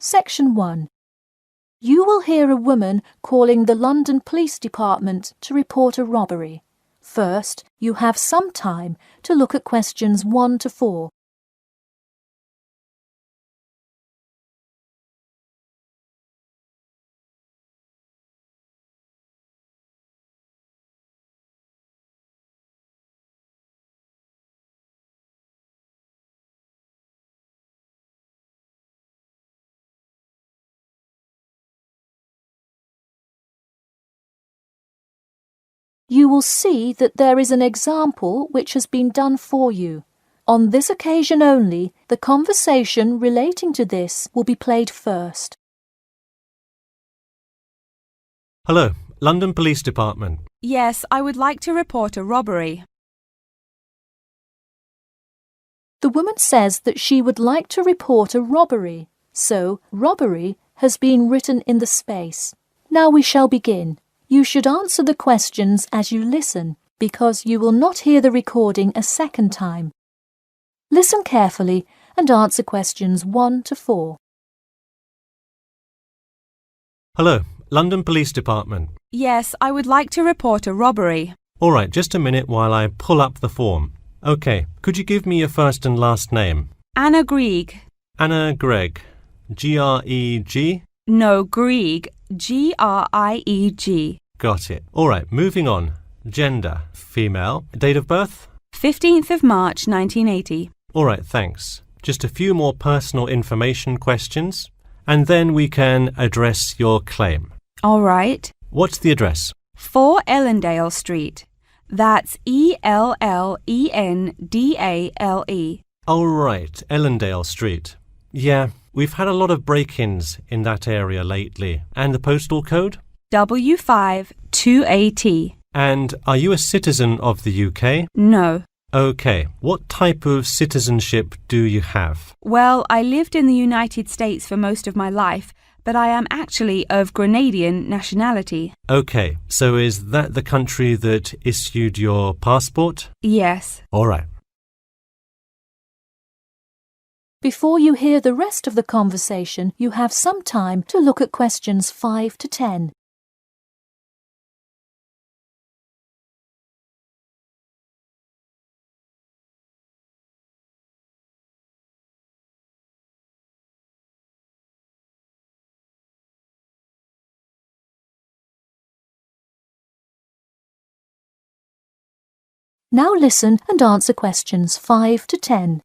Section 1. You will hear a woman calling the London Police Department to report a robbery. First, you have some time to look at questions 1 to 4. You will see that there is an example which has been done for you. On this occasion only, the conversation relating to this will be played first. Hello, London Police Department. Yes, I would like to report a robbery. The woman says that she would like to report a robbery, so robbery has been written in the space. Now we shall begin. You should answer the questions as you listen, because you will not hear the recording a second time. Listen carefully and answer questions 1 to 4. Hello, London Police Department. Yes, I would like to report a robbery. All right, just a minute while I pull up the form. OK, could you give me your first and last name? Anna Grieg. Anna Gregg. G-R-E-G? No, Grieg. G-R-I-E-G. Got it. All right, moving on. Gender, female. Date of birth? 15th of March, 1980. All right, thanks. Just a few more personal information questions, and then we can address your claim. All right. What's the address? 4 Ellendale Street. That's E-L-L-E-N-D-A-L-E. Oh, right, Ellendale Street. Yeah, we've had a lot of break-ins in that area lately. And the postal code? W5 2AT. And are you a citizen of the UK? No. OK. What type of citizenship do you have? Well, I lived in the United States for most of my life, but I am actually of Grenadian nationality. OK. So is that the country that issued your passport? Yes. All right. Before you hear the rest of the conversation, you have some time to look at questions 5 to 10. Now listen and answer questions 5 to 10.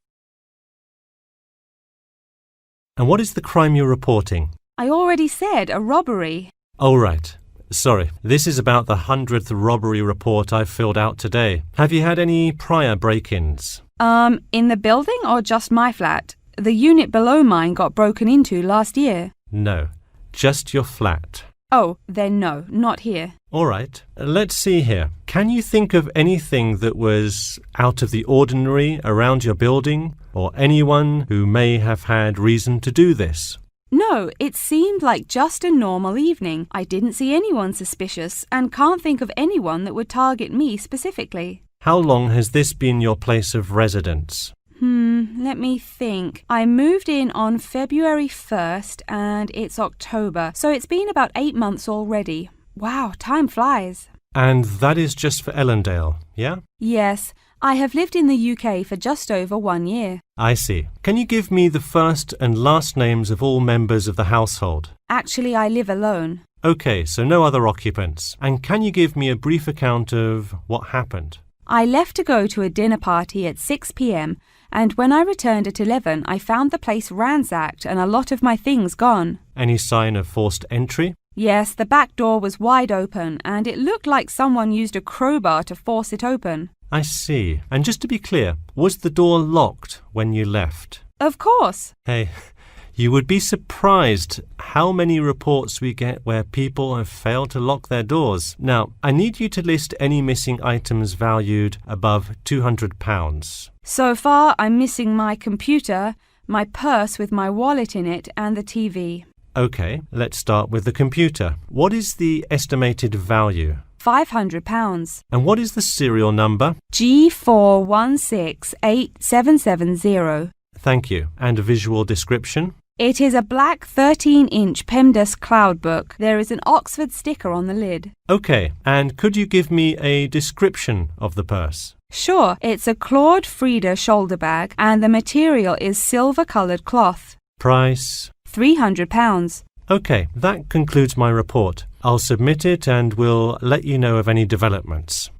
And what is the crime you're reporting? I already said a robbery. Oh, right. Sorry, this is about the 100th robbery report I've filled out today. Have you had any prior break-ins? In the building or just my flat? The unit below mine got broken into last year. No, just your flat. Oh, then no, not here. All right, let's see here. Can you think of anything that was out of the ordinary around your building, or anyone who may have had reason to do this? No, it seemed like just a normal evening. I didn't see anyone suspicious and can't think of anyone that would target me specifically. How long has this been your place of residence? Let me think. I moved in on February 1st and it's October, so it's been about 8 months already. Wow, time flies. And that is just for Ellendale, yeah? Yes, I have lived in the UK for just over 1 year. I see. Can you give me the first and last names of all members of the household? Actually, I live alone. OK, so no other occupants. And can you give me a brief account of what happened? I left to go to a dinner party at 6 p.m. and when I returned at 11, I found the place ransacked and a lot of my things gone. Any sign of forced entry? Yes, the back door was wide open and it looked like someone used a crowbar to force it open. I see. And just to be clear, was the door locked when you left? Of course. Hey, you would be surprised how many reports we get where people have failed to lock their doors. Now, I need you to list any missing items valued above £200. So far, I'm missing my computer, my purse with my wallet in it, and the TV. OK, let's start with the computer. What is the estimated value? £500. And what is the serial number? G416870. Thank you. And a visual description? It is a black 13-inch PEMDAS cloud book. There is an Oxford sticker on the lid. Okay, and could you give me a description of the purse? Sure, it's a Claude Frida shoulder bag and the material is silver-coloured cloth. Price? £300. Okay, that concludes my report. I'll submit it and we'll let you know of any developments.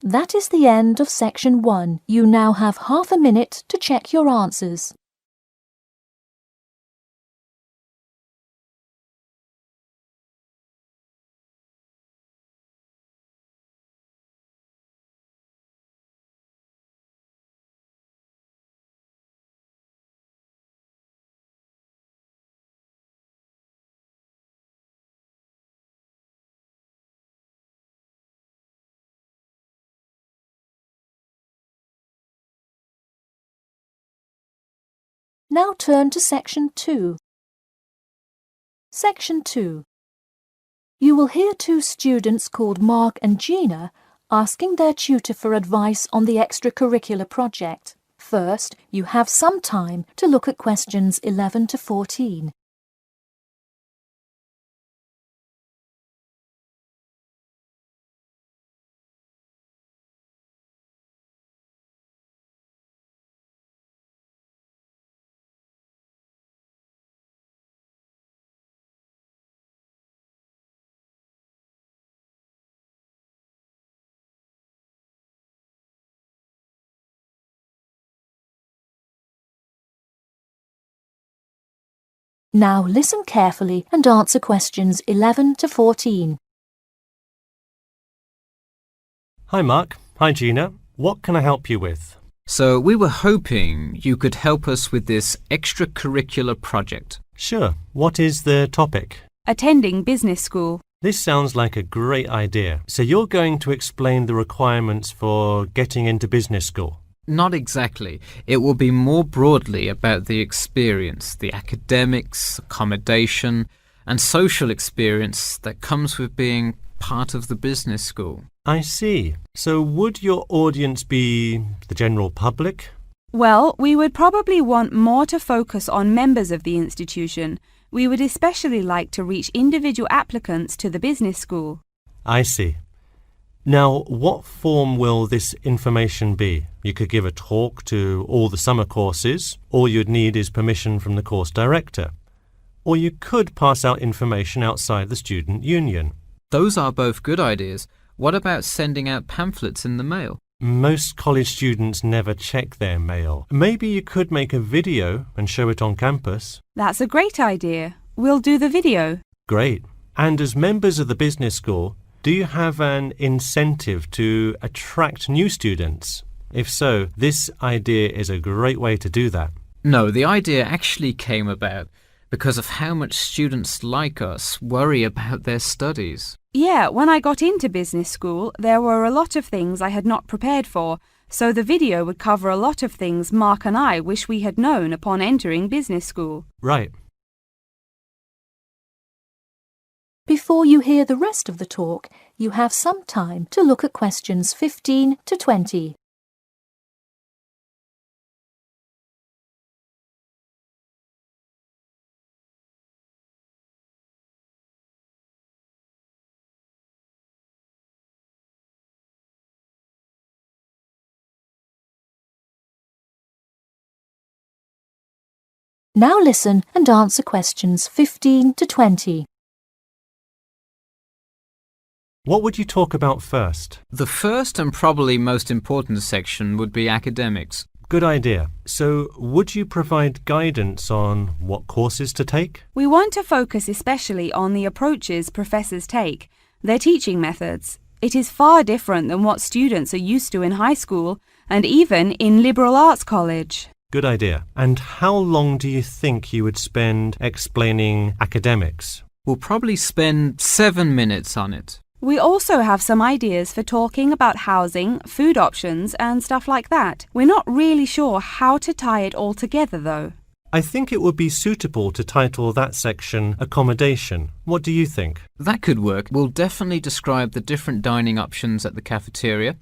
That is the end of section 1. You now have half a minute to check your answers. Now turn to section 2. Section 2. You will hear two students called Mark and Gina asking their tutor for advice on the extracurricular project. First, you have some time to look at questions 11 to 14. Now listen carefully and answer questions 11 to 14. Hi Mark. Hi Gina. What can I help you with? So we were hoping you could help us with this extracurricular project. Sure. What is the topic? Attending business school. This sounds like a great idea. So you're going to explain the requirements for getting into business school? Not exactly. It will be more broadly about the experience, the academics, accommodation, and social experience that comes with being part of the business school. I see. So would your audience be the general public? Well, we would probably want more to focus on members of the institution. We would especially like to reach individual applicants to the business school. I see. Now, what form will this information be? You could give a talk to all the summer courses. All you'd need is permission from the course director. Or you could pass out information outside the student union. Those are both good ideas. What about sending out pamphlets in the mail? Most college students never check their mail. Maybe you could make a video and show it on campus. That's a great idea. We'll do the video. Great. And as members of the business school, do you have an incentive to attract new students? If so, this idea is a great way to do that. No, the idea actually came about because of how much students like us worry about their studies. Yeah, when I got into business school, there were a lot of things I had not prepared for, so the video would cover a lot of things Mark and I wish we had known upon entering business school. Right. Before you hear the rest of the talk, you have some time to look at questions 15 to 20. Now listen and answer questions 15 to 20. What would you talk about first? The first and probably most important section would be academics. Good idea. So, would you provide guidance on what courses to take? We want to focus especially on the approaches professors take, their teaching methods. It is far different than what students are used to in high school and even in liberal arts college. Good idea. And how long do you think you would spend explaining academics? We'll probably spend 7 minutes on it. We also have some ideas for talking about housing, food options and stuff like that. We're not really sure how to tie it all together though. I think it would be suitable to title that section Accommodation. What do you think? That could work. We'll definitely describe the different dining options at the cafeteria.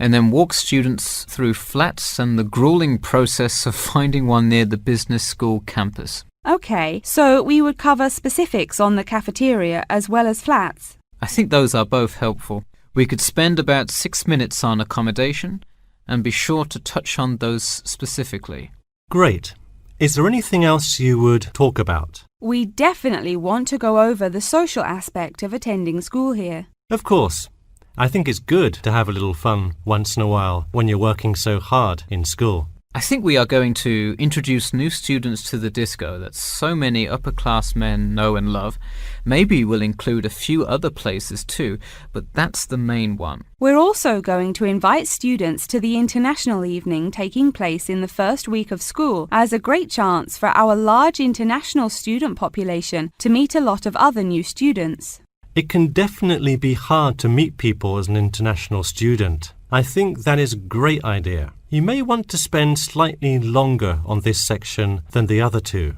and then walk students through flats and the grueling process of finding one near the business school campus. Okay, so we would cover specifics on the cafeteria as well as flats. I think those are both helpful. We could spend about 6 minutes on accommodation and be sure to touch on those specifically. Great. Is there anything else you would talk about? We definitely want to go over the social aspect of attending school here. Of course. I think it's good to have a little fun once in a while when you're working so hard in school. I think we are going to introduce new students to the disco that so many upper-class men know and love. Maybe we'll include a few other places too, but that's the main one. We're also going to invite students to the international evening taking place in the first week of school as a great chance for our large international student population to meet a lot of other new students. It can definitely be hard to meet people as an international student. I think that is a great idea. You may want to spend slightly longer on this section than the other two.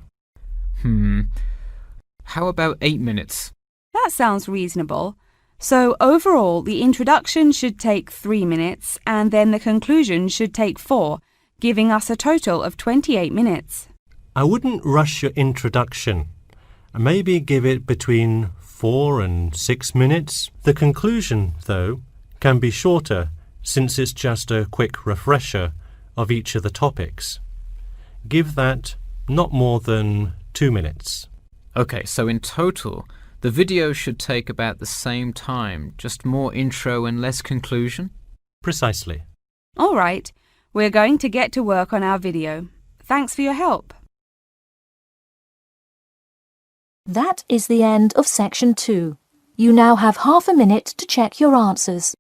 How about 8 minutes? That sounds reasonable. So overall, the introduction should take 3 minutes and then the conclusion should take 4, giving us a total of 28 minutes. I wouldn't rush your introduction. Maybe give it between 4 and 6 minutes. The conclusion, though, can be shorter since it's just a quick refresher of each of the topics. Give that not more than 2 minutes. Okay, so in total, the video should take about the same time, just more intro and less conclusion? Precisely. All right, we're going to get to work on our video. Thanks for your help. That is the end of section 2. You now have half a minute to check your answers.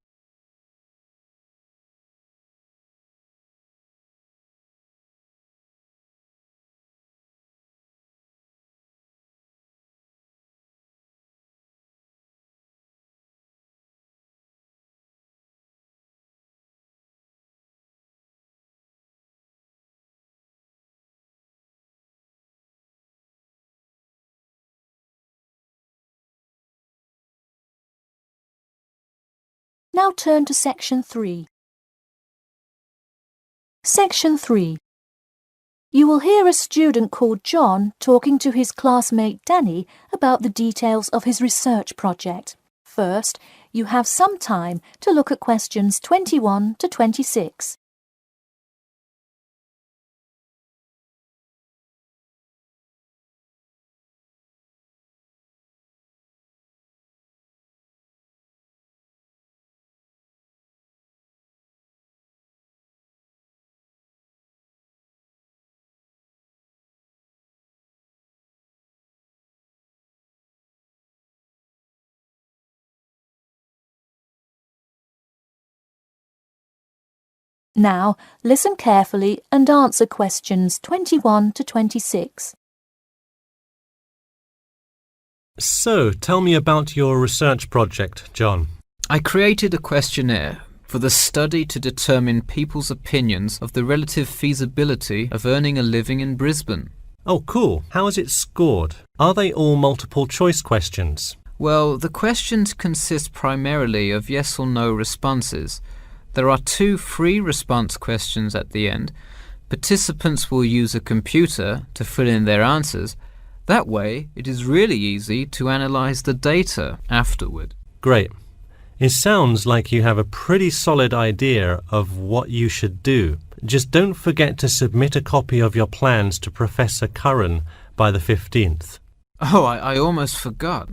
Now turn to section 3. Section 3. You will hear a student called John talking to his classmate Danny about the details of his research project. First, you have some time to look at questions 21 to 26. Now, listen carefully and answer questions 21 to 26. So, tell me about your research project, John. I created a questionnaire for the study to determine people's opinions of the relative feasibility of earning a living in Brisbane. Oh, cool. How is it scored? Are they all multiple choice questions? Well, the questions consist primarily of yes or no responses. There are 2 free response questions at the end. Participants will use a computer to fill in their answers. That way, it is really easy to analyze the data afterward. Great. It sounds like you have a pretty solid idea of what you should do. Just don't forget to submit a copy of your plans to Professor Curran by the 15th. Oh, I almost forgot.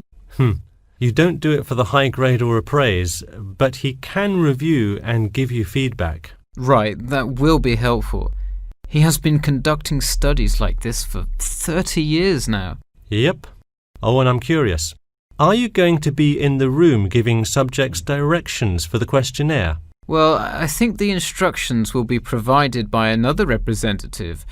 You don't do it for the high grade or a praise, but he can review and give you feedback. Right, that will be helpful. He has been conducting studies like this for 30 years now. Yep. Oh, and I'm curious. Are you going to be in the room giving subjects directions for the questionnaire? Well, I think the instructions will be provided by another representative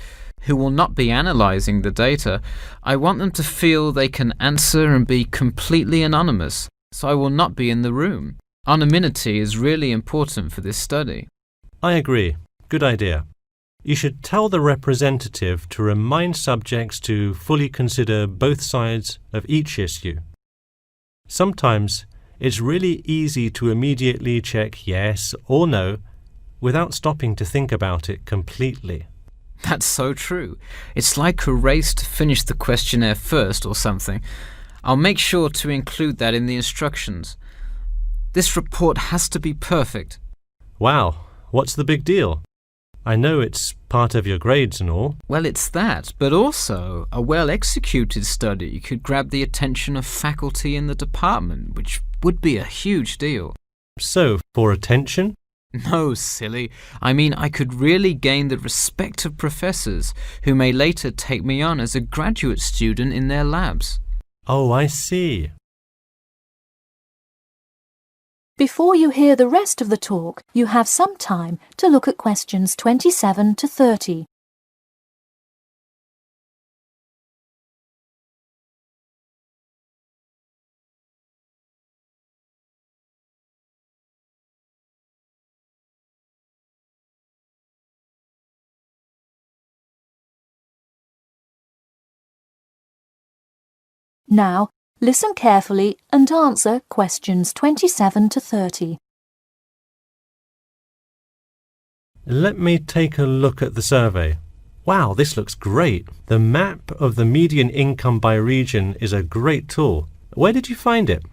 who will not be analysing the data. I want them to feel they can answer and be completely anonymous, so I will not be in the room. Anonymity is really important for this study. I agree. Good idea. You should tell the representative to remind subjects to fully consider both sides of each issue. Sometimes it's really easy to immediately check yes or no without stopping to think about it completely. That's so true. It's like a race to finish the questionnaire first or something. I'll make sure to include that in the instructions. This report has to be perfect. Wow, what's the big deal? I know it's part of your grades and all. Well, it's that, but also a well-executed study could grab the attention of faculty in the department, which would be a huge deal. So, for attention? No, silly. I mean, I could really gain the respect of professors who may later take me on as a graduate student in their labs. Oh, I see. Before you hear the rest of the talk, you have some time to look at questions 27 to 30. Now, listen carefully and answer questions 27 to 30. Let me take a look at the survey. Wow, this looks great. The map of the median income by region is a great tool. Where did you find it?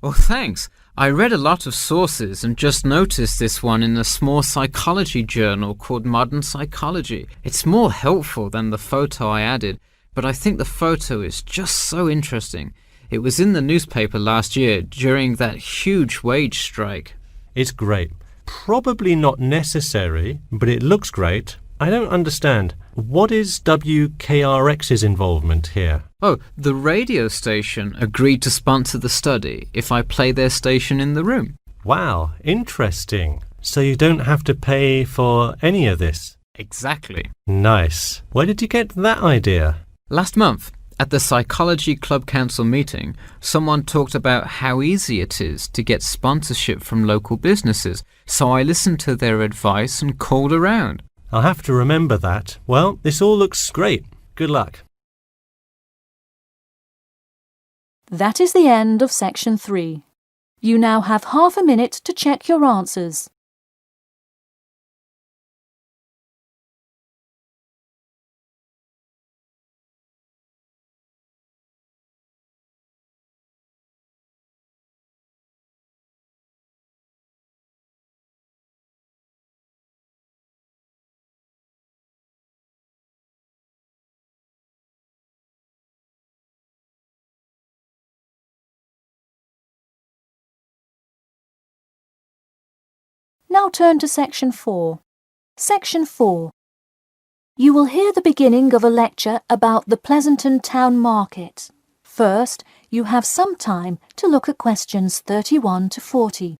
Well, thanks. I read a lot of sources and just noticed this one in a small psychology journal called Modern Psychology. It's more helpful than the photo I added, but I think the photo is just so interesting. It was in the newspaper last year during that huge wage strike. It's great. Probably not necessary, but it looks great. I don't understand. What is WKRX's involvement here? Oh, the radio station agreed to sponsor the study if I play their station in the room. Wow, interesting. So you don't have to pay for any of this? Exactly. Nice. Where did you get that idea? Last month, at the Psychology Club Council meeting, someone talked about how easy it is to get sponsorship from local businesses, so I listened to their advice and called around. I'll have to remember that. Well, this all looks great. Good luck. That is the end of section 3. You now have half a minute to check your answers. Now turn to section 4. Section 4. You will hear the beginning of a lecture about the Pleasanton Town Market. First, you have some time to look at questions 31 to 40.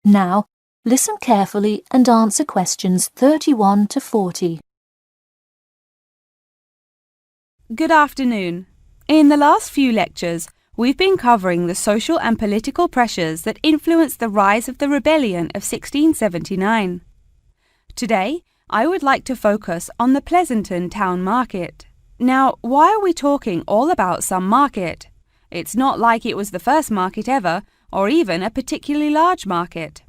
Now, listen carefully and answer questions 31 to 40. Good afternoon. In the last few lectures, we've been covering the social and political pressures that influenced the rise of the rebellion of 1679. Today, I would like to focus on the Pleasanton Town Market. Now, why are we talking all about some market? It's not like it was the first market ever, or even a particularly large market.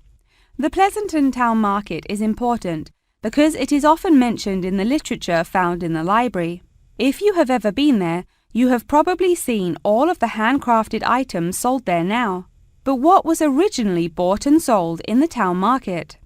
The Pleasanton Town Market is important because it is often mentioned in the literature found in the library. If you have ever been there, you have probably seen all of the handcrafted items sold there now. But what was originally bought and sold in the town market?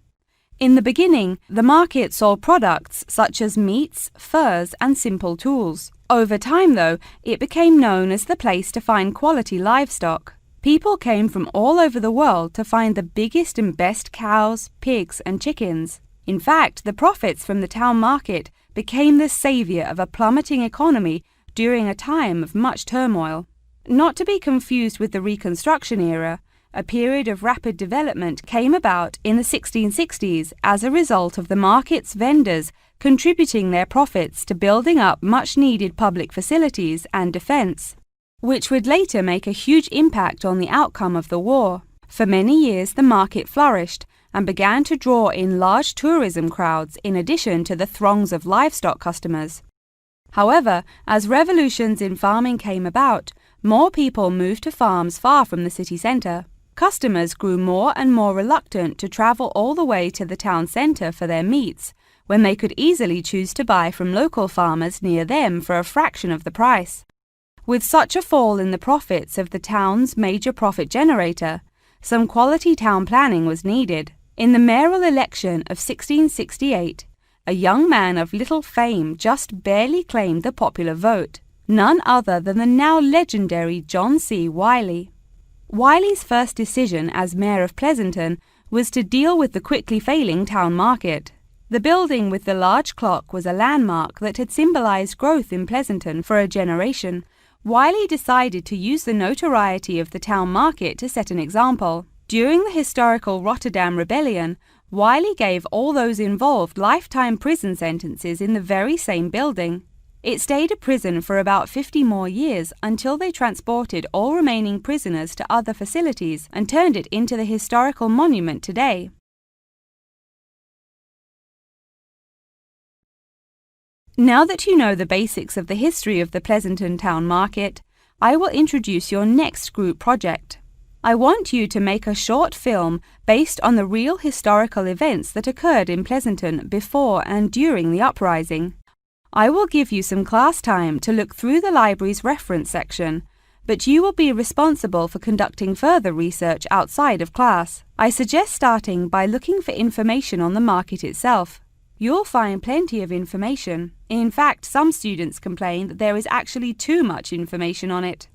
In the beginning, the market sold products such as meats, furs, and simple tools. Over time, though, it became known as the place to find quality livestock. People came from all over the world to find the biggest and best cows, pigs, and chickens. In fact, the profits from the town market became the savior of a plummeting economy during a time of much turmoil. Not to be confused with the Reconstruction era, a period of rapid development came about in the 1660s as a result of the market's vendors contributing their profits to building up much-needed public facilities and defense, which would later make a huge impact on the outcome of the war. For many years, the market flourished and began to draw in large tourism crowds in addition to the throngs of livestock customers. However, as revolutions in farming came about, more people moved to farms far from the city centre. Customers grew more and more reluctant to travel all the way to the town centre for their meats, when they could easily choose to buy from local farmers near them for a fraction of the price. With such a fall in the profits of the town's major profit generator, some quality town planning was needed. In the mayoral election of 1668, a young man of little fame just barely claimed the popular vote, none other than the now legendary John C. Wiley. Wiley's first decision as mayor of Pleasanton was to deal with the quickly failing town market. The building with the large clock was a landmark that had symbolized growth in Pleasanton for a generation. Wiley decided to use the notoriety of the town market to set an example. During the historical Rotterdam Rebellion, Wiley gave all those involved lifetime prison sentences in the very same building. It stayed a prison for about 50 more years until they transported all remaining prisoners to other facilities and turned it into the historical monument today. Now that you know the basics of the history of the Pleasanton Town Market, I will introduce your next group project. I want you to make a short film based on the real historical events that occurred in Pleasanton before and during the uprising. I will give you some class time to look through the library's reference section, but you will be responsible for conducting further research outside of class. I suggest starting by looking for information on the market itself. You'll find plenty of information. In fact, some students complain that there is actually too much information on it.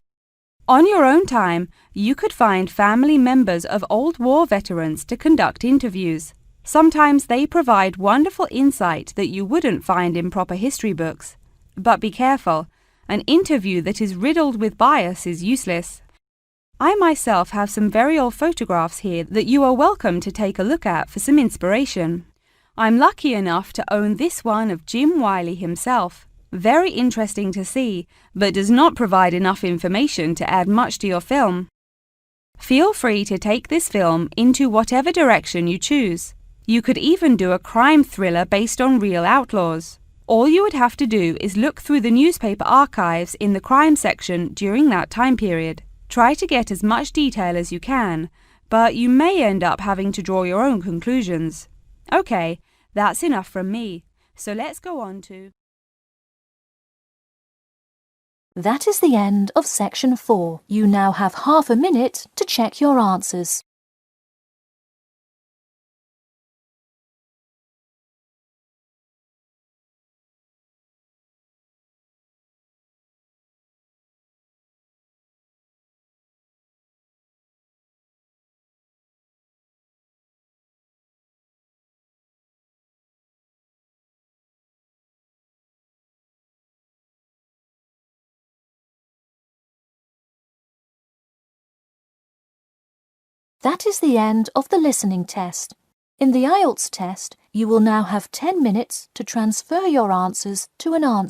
On your own time, you could find family members of old war veterans to conduct interviews. Sometimes they provide wonderful insight that you wouldn't find in proper history books. But be careful, an interview that is riddled with bias is useless. I myself have some very old photographs here that you are welcome to take a look at for some inspiration. I'm lucky enough to own this one of Jim Wiley himself. Very interesting to see, but does not provide enough information to add much to your film. Feel free to take this film into whatever direction you choose. You could even do a crime thriller based on real outlaws. All you would have to do is look through the newspaper archives in the crime section during that time period. Try to get as much detail as you can, but you may end up having to draw your own conclusions. Okay, that's enough from me, so let's go on to... That is the end of section 4. You now have half a minute to check your answers. That is the end of the listening test. In the IELTS test, you will now have 10 minutes to transfer your answers to an answer.